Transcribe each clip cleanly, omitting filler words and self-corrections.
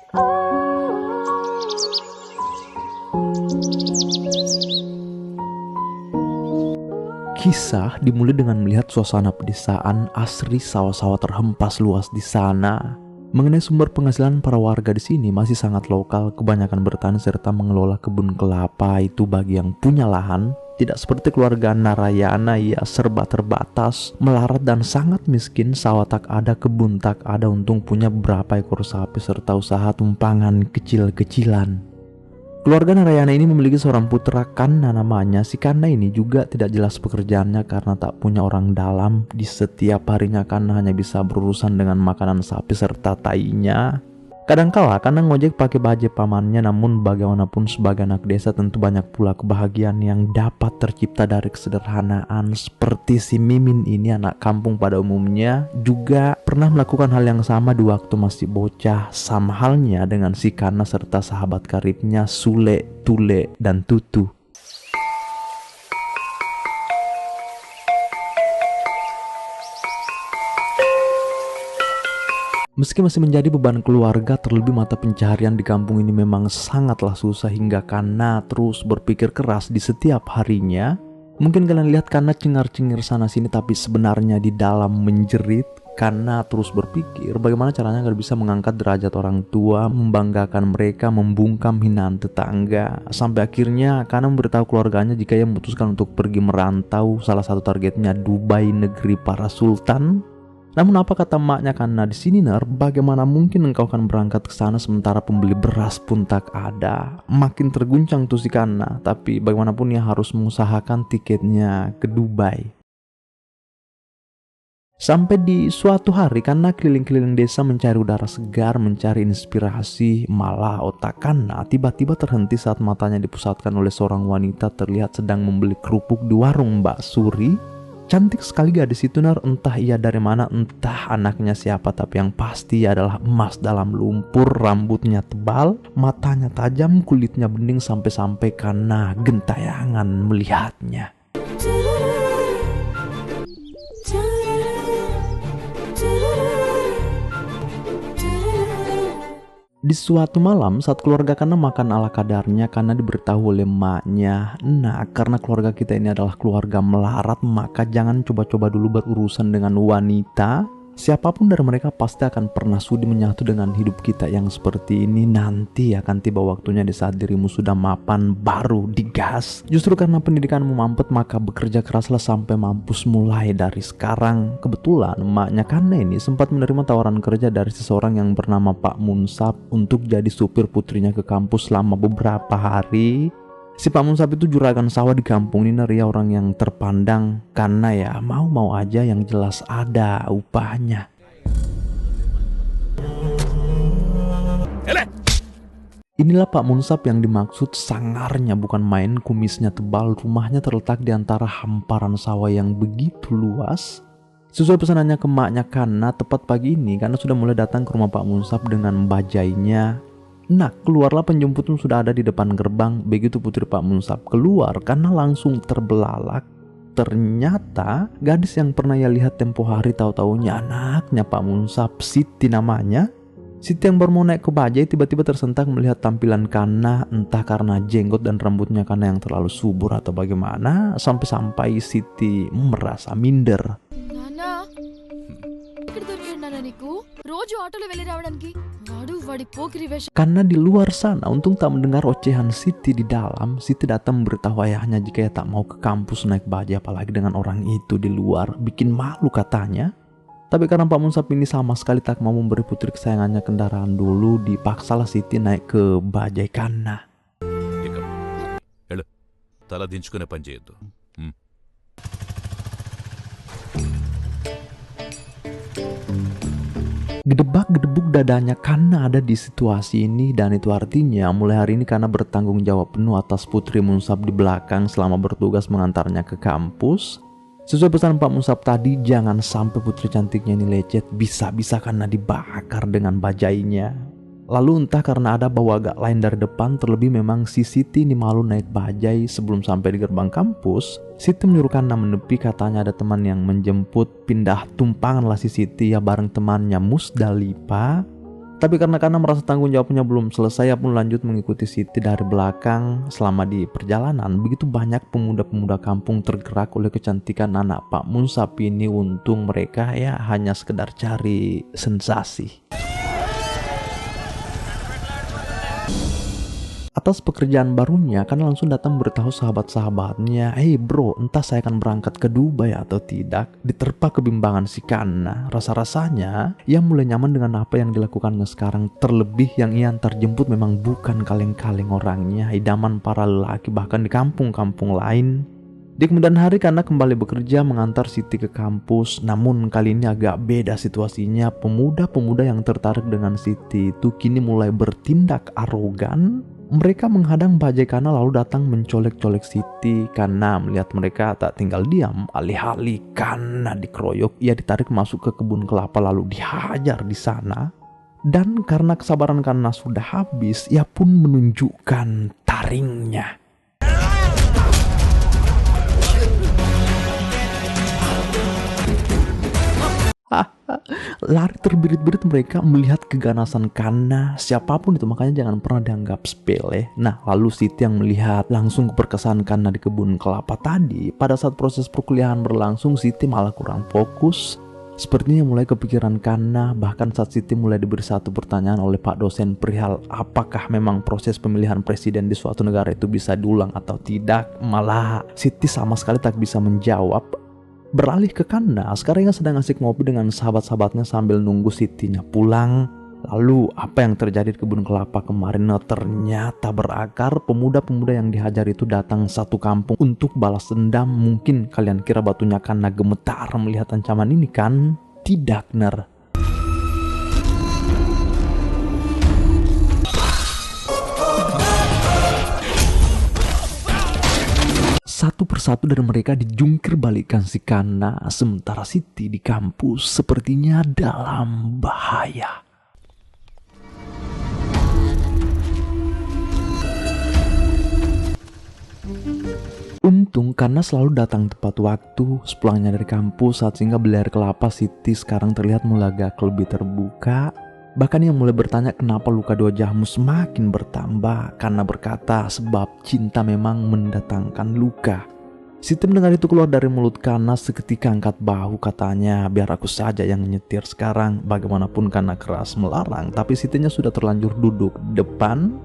Kisah dimulai dengan melihat suasana pedesaan asri, sawah-sawah terhempas luas di sana. Mengenai sumber penghasilan para warga di sini masih sangat lokal, kebanyakan bertani serta mengelola kebun kelapa itu bagi yang punya lahan. Tidak seperti keluarga Narayana ya serba terbatas, melarat dan sangat miskin, sawah tak ada, kebun tak ada, untung punya beberapa ekor sapi serta usaha tumpangan kecil-kecilan. Keluarga Narayana ini memiliki seorang putra Kanna namanya. Si Kanna ini juga tidak jelas pekerjaannya karena tak punya orang dalam. Di setiap harinya Kanna hanya bisa berurusan dengan makanan sapi serta tainya. Kadangkala Kanna ngojek pakai bajai pamannya, namun bagaimanapun sebagai anak desa tentu banyak pula kebahagiaan yang dapat tercipta dari kesederhanaan. Seperti si Mimin ini, anak kampung pada umumnya, juga pernah melakukan hal yang sama di waktu masih bocah. Sama halnya dengan si Kanna serta sahabat karibnya Sule, Tule, dan Tutu. Meski masih menjadi beban keluarga, terlebih mata pencaharian di kampung ini memang sangatlah susah hingga Kanna terus berpikir keras di setiap harinya. Mungkin kalian lihat Kanna cengar-cengir sana sini, tapi sebenarnya di dalam menjerit. Kanna terus berpikir bagaimana caranya agar bisa mengangkat derajat orang tua, membanggakan mereka, membungkam hinaan tetangga. Sampai akhirnya Kanna memberitahu keluarganya jika ia memutuskan untuk pergi merantau. Salah satu targetnya Dubai, negeri para sultan. Namun apa kata emaknya Kanna, di sini Ner, bagaimana mungkin engkau akan berangkat ke sana sementara pembeli beras pun tak ada. Makin terguncang tuh si Kanna, tapi bagaimanapun ia harus mengusahakan tiketnya ke Dubai. Sampai di suatu hari Kanna keliling-keliling desa mencari udara segar, mencari inspirasi. Malah otak Kanna tiba-tiba terhenti saat matanya dipusatkan oleh seorang wanita terlihat sedang membeli kerupuk di warung Mbak Suri. Cantik sekali gadis itu Nar, entah ia dari mana, entah anaknya siapa, tapi yang pasti ia adalah emas dalam lumpur. Rambutnya tebal, matanya tajam, kulitnya bening, sampai-sampai Kanna gentayangan melihatnya. Di suatu malam saat keluarga Kanna makan ala kadarnya, Kanna diberitahu oleh emaknya, "Nah, karena keluarga kita ini adalah keluarga melarat, maka jangan coba-coba dulu berurusan dengan wanita. Siapapun dari mereka pasti akan pernah sudi menyatu dengan hidup kita yang seperti ini. Nanti akan tiba waktunya di saat dirimu sudah mapan, baru digas. Justru karena pendidikanmu mampet, maka bekerja keraslah sampai mampus mulai dari sekarang." Kebetulan emaknya Kanna ini sempat menerima tawaran kerja dari seseorang yang bernama Pak Munsap untuk jadi supir putrinya ke kampus selama beberapa hari. Si Pak Munsap itu juragan sawah di kampung ini, Ria, orang yang terpandang. Karena ya mau-mau aja, yang jelas ada upahnya. Inilah Pak Munsap yang dimaksud. Sangarnya bukan main, kumisnya tebal, rumahnya terletak di antara hamparan sawah yang begitu luas. Sesuai pesanannya ke emaknya Kanna, tepat pagi ini Kanna sudah mulai datang ke rumah Pak Munsap dengan bajainya. Nah, keluarlah penjemput pun sudah ada di depan gerbang. Begitu putri Pak Munsap keluar, Kanna langsung terbelalak. Ternyata gadis yang pernah ia lihat tempo hari, tahu-taunya anaknya Pak Munsap, Siti namanya. Siti yang baru mau naik ke bajai tiba-tiba tersentak melihat tampilan Kanna, entah karena jenggot dan rambutnya Kanna yang terlalu subur atau bagaimana, sampai-sampai Siti merasa minder. Karena di luar sana, untung tak mendengar ocehan Siti di dalam. Siti datang memberitahu ayahnya jika ia tak mau ke kampus naik bajai, apalagi dengan orang itu di luar, bikin malu katanya. Tapi karena Pak Munsap ini sama sekali tak mau memberi putri kesayangannya kendaraan dulu, dipaksalah Siti naik ke bajai Kanna. Gedebak-gedebuk dadanya Kanna ada di situasi ini, dan itu artinya mulai hari ini Kanna bertanggung jawab penuh atas putri Munsap di belakang selama bertugas mengantarnya ke kampus. Sesuai pesan Pak Munsap tadi, jangan sampai putri cantiknya ini lecet, bisa-bisa Kanna dibakar dengan bajainya. Lalu entah karena ada bau agak lain dari depan, terlebih memang si Siti ini malu naik bajai. Sebelum sampai di gerbang kampus, Siti menyuruh Kanna menepi, katanya ada teman yang menjemput. Pindah tumpangan lah si Siti ya bareng temannya Musdalipa. Tapi karena merasa tanggung jawabnya belum selesai, ia pun lanjut mengikuti Siti dari belakang. Selama di perjalanan, begitu banyak pemuda-pemuda kampung tergerak oleh kecantikan anak Pak Munsap ini. Untung mereka ya hanya sekedar cari sensasi. Atas pekerjaan barunya, kan langsung datang beritahu sahabat-sahabatnya, "Hey bro, entah saya akan berangkat ke Dubai atau tidak." Diterpa kebimbangan si Kana. Rasa-rasanya ia mulai nyaman dengan apa yang dilakukannya sekarang. Terlebih yang ia antar jemput memang bukan kaleng-kaleng orangnya, idaman para lelaki bahkan di kampung-kampung lain. Di kemudian hari Kana kembali bekerja mengantar Siti ke kampus. Namun kali ini agak beda situasinya. Pemuda-pemuda yang tertarik dengan Siti itu kini mulai bertindak arogan. Mereka menghadang bajai Kana lalu datang mencolek-colek Siti. Kana melihat mereka tak tinggal diam. Alih-alih Kana dikeroyok, ia ditarik masuk ke kebun kelapa lalu dihajar di sana. Dan karena kesabaran Kana sudah habis, ia pun menunjukkan taringnya. Lari terbirit-birit mereka melihat keganasan Kana. Siapapun itu makanya jangan pernah dianggap sepele. Nah, lalu Siti yang melihat langsung keperkasaan Kana di kebun kelapa tadi. Pada saat proses perkuliahan berlangsung, Siti malah kurang fokus. Sepertinya mulai kepikiran Kana. Bahkan saat Siti mulai diberi satu pertanyaan oleh Pak dosen perihal apakah memang proses pemilihan presiden di suatu negara itu bisa diulang atau tidak, malah Siti sama sekali tak bisa menjawab. Beralih ke Kana, sekarang yang sedang asik ngopi dengan sahabat-sahabatnya sambil nunggu Sitinya pulang. Lalu apa yang terjadi di kebun kelapa kemarin? Nah, ternyata berakar. Pemuda-pemuda yang dihajar itu datang satu kampung untuk balas dendam. Mungkin kalian kira batunya Kana gemetar melihat ancaman ini kan? Tidak, Ner. Satu persatu dari mereka dijungkir balikkan si Kana, sementara Siti di kampus sepertinya dalam bahaya. Untung Kana selalu datang tepat waktu. Sepulangnya dari kampus saat singgah beli air kelapa, Siti sekarang terlihat mulai agak lebih terbuka. Bahkan yang mulai bertanya kenapa luka di wajahmu semakin bertambah. Kana berkata sebab cinta memang mendatangkan luka. Siti mendengar itu keluar dari mulut Kana, seketika angkat bahu katanya, "Biar aku saja yang nyetir sekarang." Bagaimanapun Kana keras melarang, tapi Sitinya sudah terlanjur duduk di depan.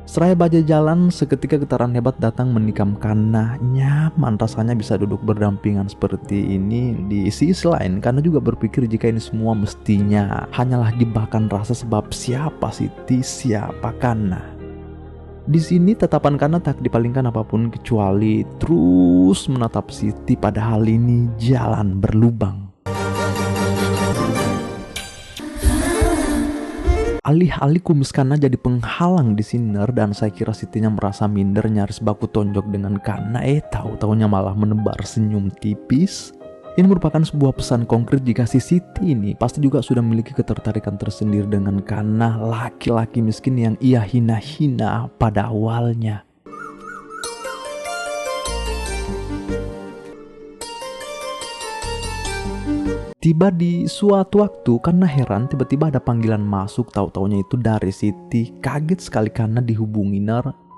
Seraya bajai jalan, seketika getaran hebat datang menikam Kana. Nyaman rasanya bisa duduk berdampingan seperti ini. Di sisi lain, Kana juga berpikir jika ini semua mestinya hanyalah jebakan rasa, sebab siapa Siti, siapa Kana. Di sini tatapan Kana tak dipalingkan apapun kecuali terus menatap Siti, padahal ini jalan berlubang. Alih-alih kumis Kana jadi penghalang di sini, dan saya kira Sitinya merasa minder nyaris baku tonjok dengan Kana. Tahu-taunya malah menebar senyum tipis. Ini merupakan sebuah pesan konkret jika si Siti ini pasti juga sudah memiliki ketertarikan tersendiri dengan Kana, laki-laki miskin yang ia hina-hina pada awalnya. Tiba di suatu waktu, Kana heran tiba-tiba ada panggilan masuk. Tahu-taunya itu dari Siti. Kaget sekali Kana dihubungi.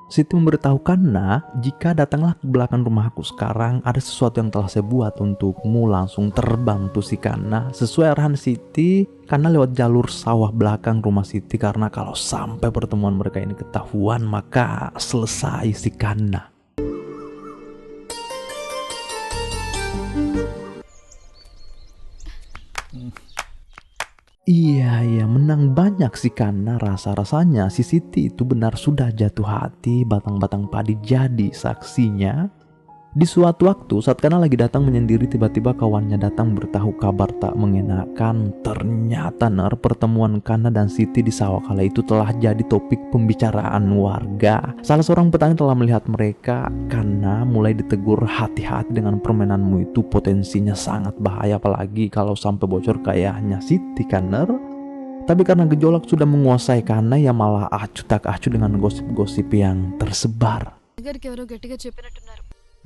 Siti memberitahu Kana, "Jika datanglah ke belakang rumahku sekarang, ada sesuatu yang telah saya buat untukmu." Langsung terbang tuh si Kana. Sesuai arahan Siti, Kana lewat jalur sawah belakang rumah Siti, karena kalau sampai pertemuan mereka ini ketahuan maka selesai si Kana. Iya, menang banyak si Kana. Rasa-rasanya si Siti itu benar sudah jatuh hati. Batang-batang padi jadi saksinya. Di suatu waktu saat Kana lagi datang menyendiri, tiba-tiba kawannya datang beritahu kabar tak mengenakan. Ternyata pertemuan Kana dan Siti di sawah kala itu telah jadi topik pembicaraan warga. Salah seorang petani telah melihat mereka. Kana mulai ditegur, "Hati-hati dengan permainanmu itu, potensinya sangat bahaya, apalagi kalau sampai bocor kayaknya Siti kan." Tapi karena gejolak sudah menguasai Kana, ya malah acuh tak acuh dengan gosip-gosip yang tersebar.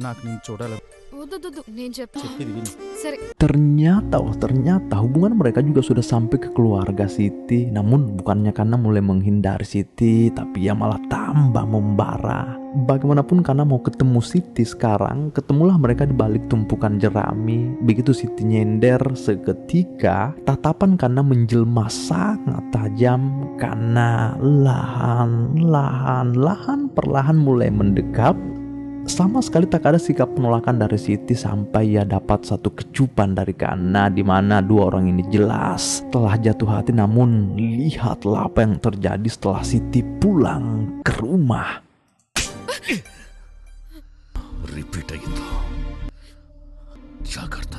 నాకు నీ చూడాలి వద్దు నేను చెప్తాను. చెప్పేది విను. సరే. Ternyata hubungan mereka juga sudah sampai ke keluarga Siti. Namun bukannya karena mulai menghindari Siti, tapi ya malah tambah membara. Bagaimanapun karena mau ketemu Siti sekarang, ketemulah mereka di balik tumpukan jerami. Begitu Siti nyender, seketika tatapan karena menjelma sangat tajam karena perlahan mulai mendekap. Sama sekali tak ada sikap penolakan dari Siti sampai ia dapat satu kecupan dari Kana, di mana dua orang ini jelas telah jatuh hati. Namun lihatlah apa yang terjadi setelah Siti pulang ke rumah. Repeat అయ్యిందా జాగ్రత్త.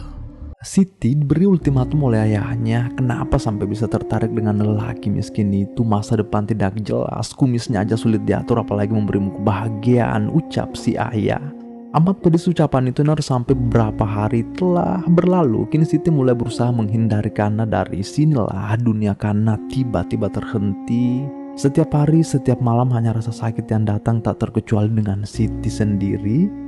Siti diberi ultimatum oleh ayahnya. Kenapa sampai bisa tertarik dengan lelaki miskin itu? Masa depan tidak jelas, kumisnya aja sulit diatur, apalagi memberimu kebahagiaan, ucap si ayah. Amat pedis ucapan itu sampai beberapa hari telah berlalu. Kini Siti mulai berusaha menghindari Kana. Dari sinilah dunia Kana tiba-tiba terhenti. Setiap hari, setiap malam hanya rasa sakit yang datang, tak terkecuali dengan Siti sendiri.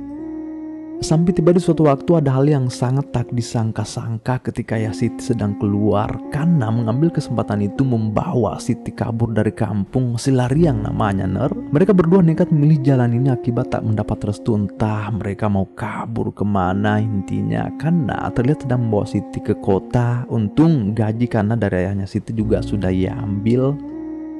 Sampai tiba di suatu waktu ada hal yang sangat tak disangka-sangka ketika ya Siti sedang keluar. Kana mengambil kesempatan itu membawa Siti kabur dari kampung Silariang namanya ner. Mereka berdua nekat memilih jalan ini akibat tak mendapat restu, entah mereka mau kabur kemana. Intinya Kana terlihat sedang membawa Siti ke kota. Untung gaji Kana dari ayahnya Siti juga sudah ia ambil.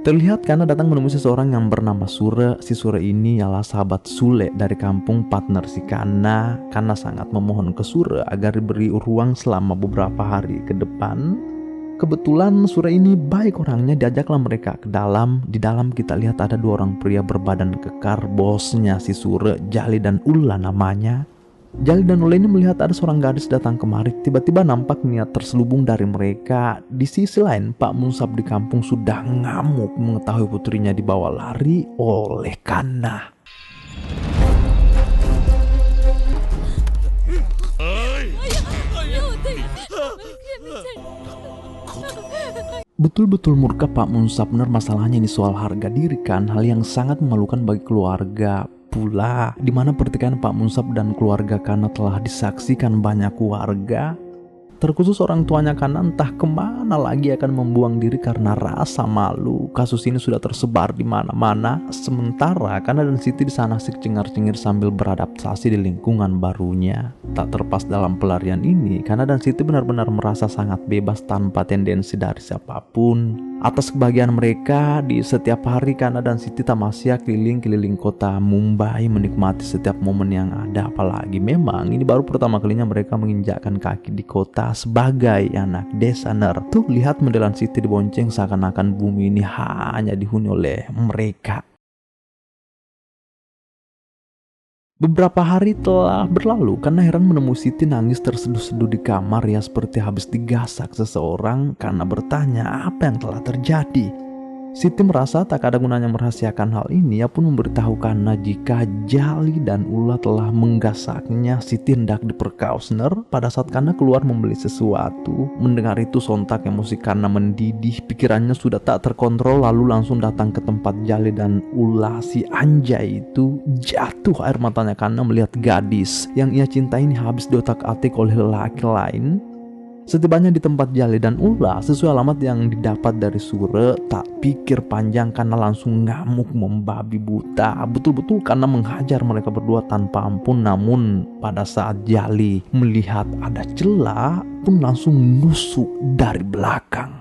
Terlihat Kana datang menemui seseorang yang bernama Sure. Si Sure ini ialah sahabat Sule dari kampung, partner si Kana. Kana sangat memohon ke Sure agar diberi ruang selama beberapa hari ke depan. Kebetulan Sure ini baik orangnya, diajaklah mereka ke dalam. Di dalam kita lihat ada dua orang pria berbadan kekar, bosnya si Sure, Jali dan Ulla namanya. Jali dan Ulla ini melihat ada seorang gadis datang kemari. Tiba-tiba nampak niat terselubung dari mereka. Di sisi lain, Pak Munsab di kampung sudah ngamuk mengetahui putrinya dibawa lari oleh Kana. Betul-betul murka Pak Munsab. Benar, masalahnya ini soal harga diri kan, hal yang sangat memalukan bagi keluarga pula, di mana pertikaian Pak Munsab dan keluarga Kana telah disaksikan banyak warga. Terkhusus orang tuanya Kana entah kemana lagi akan membuang diri karena rasa malu. Kasus ini sudah tersebar di mana-mana. Sementara Kana dan Siti di sana asik cengar-cengir sambil beradaptasi di lingkungan barunya. Tak terlepas dalam pelarian ini, Kana dan Siti benar-benar merasa sangat bebas tanpa tendensi dari siapapun. Atas kebahagiaan mereka, di setiap hari Kana dan Siti tamasya keliling-keliling kota Mumbai menikmati setiap momen yang ada. Apalagi memang ini baru pertama kalinya mereka menginjakkan kaki di kota sebagai anak desa ner. Tuh lihat modelan Siti dibonceng seakan-akan bumi ini hanya dihuni oleh mereka. Beberapa hari telah berlalu. Karena heran menemui Siti nangis terseduh-seduh di kamar, ya seperti habis digasak seseorang. Karena bertanya apa yang telah terjadi. Siti merasa tak ada gunanya merahasiakan hal ini. Ia pun memberitahu Kana jika Jali dan Ulla telah menggasaknya. Siti hendak diperkaos ner. Pada saat Kana keluar membeli sesuatu, mendengar itu sontak emosi Kana mendidih. Pikirannya sudah tak terkontrol, lalu langsung datang ke tempat Jali dan Ulla. Si anjay itu jatuh air matanya Kana melihat gadis yang ia cintai ini habis diotak-atik oleh lelaki lain. Setibanya di tempat Jali dan Ulla, sesuai alamat yang didapat dari Sure, tak pikir panjang karena langsung ngamuk membabi buta. Betul-betul karena menghajar mereka berdua tanpa ampun. Namun pada saat Jali melihat ada celah pun langsung nusuk dari belakang.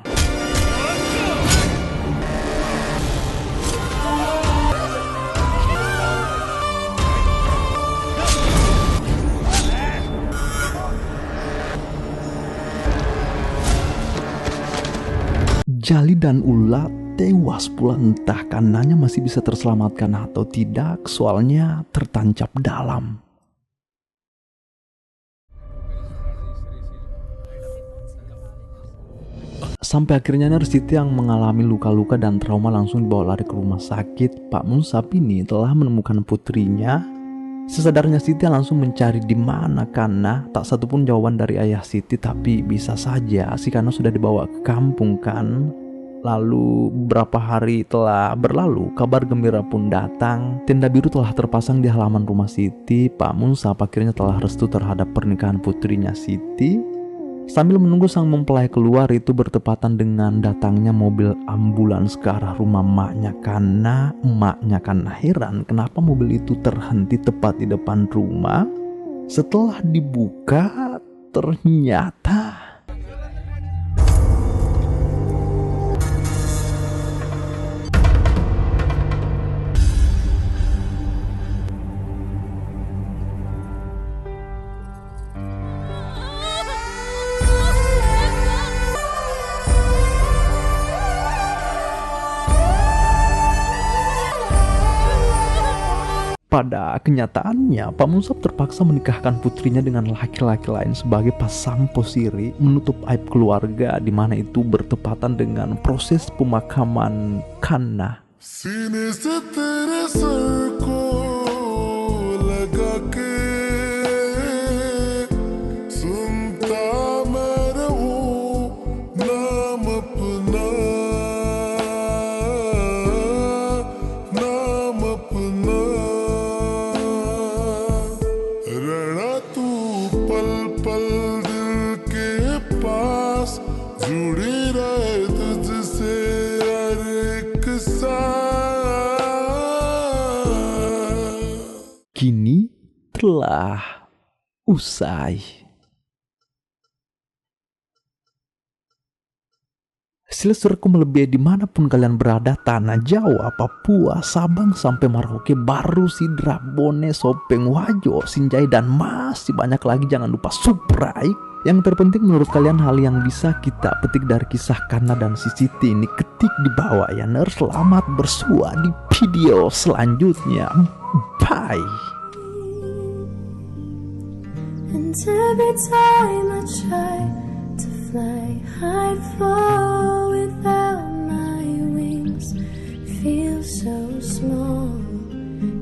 Jali dan Ulla tewas pula, entah kanannya masih bisa terselamatkan atau tidak, soalnya tertancap dalam. Sampai akhirnya Siti yang mengalami luka-luka dan trauma langsung dibawa lari ke rumah sakit. Pak Munsab ini telah menemukan putrinya. Sesadarnya Siti langsung mencari di mana Kana. Tak satupun jawaban dari ayah Siti, tapi bisa saja si Kana sudah dibawa ke kampung kan. Lalu beberapa hari telah berlalu, kabar gembira pun datang. Tenda biru telah terpasang di halaman rumah Siti. Pak Munsaf akhirnya telah restu terhadap pernikahan putrinya Siti. Sambil menunggu sang mempelai keluar, itu bertepatan dengan datangnya mobil ambulans ke arah rumah emaknya. Karena emaknya kan heran kenapa mobil itu terhenti tepat di depan rumah. Setelah dibuka, ternyata pada kenyataannya, Pak Munsaf terpaksa menikahkan putrinya dengan laki-laki lain sebagai pasampo siri, menutup aib keluarga, di mana itu bertepatan dengan proses pemakaman Kanna. सीने से तेरे सर को लगा के सुनता मैं रहूं नाम अपना रहना तू पल पल दिल के पास जुड़ी रहे तुझसे हर एक सांस. Kini telah usai. Silesurku melebihi dimanapun kalian berada, Tanah Jawa, Papua, Sabang sampai Merauke, Baru, Sidra, Bone, Sopeng, Wajo, Sinjai, dan masih banyak lagi. Jangan lupa subscribe. Yang terpenting menurut kalian hal yang bisa kita petik dari kisah Kanna dan si Siti ini, ketik di bawah ya. Selamat bersua di video selanjutnya. Bye. And every time I try to fly, I'd fall without my wings. Feel so small.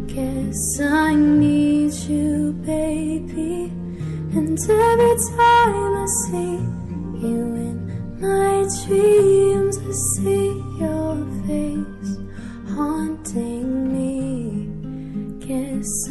Guess I need you, baby. And every time I see you in my dreams, I see your face haunting me. Guess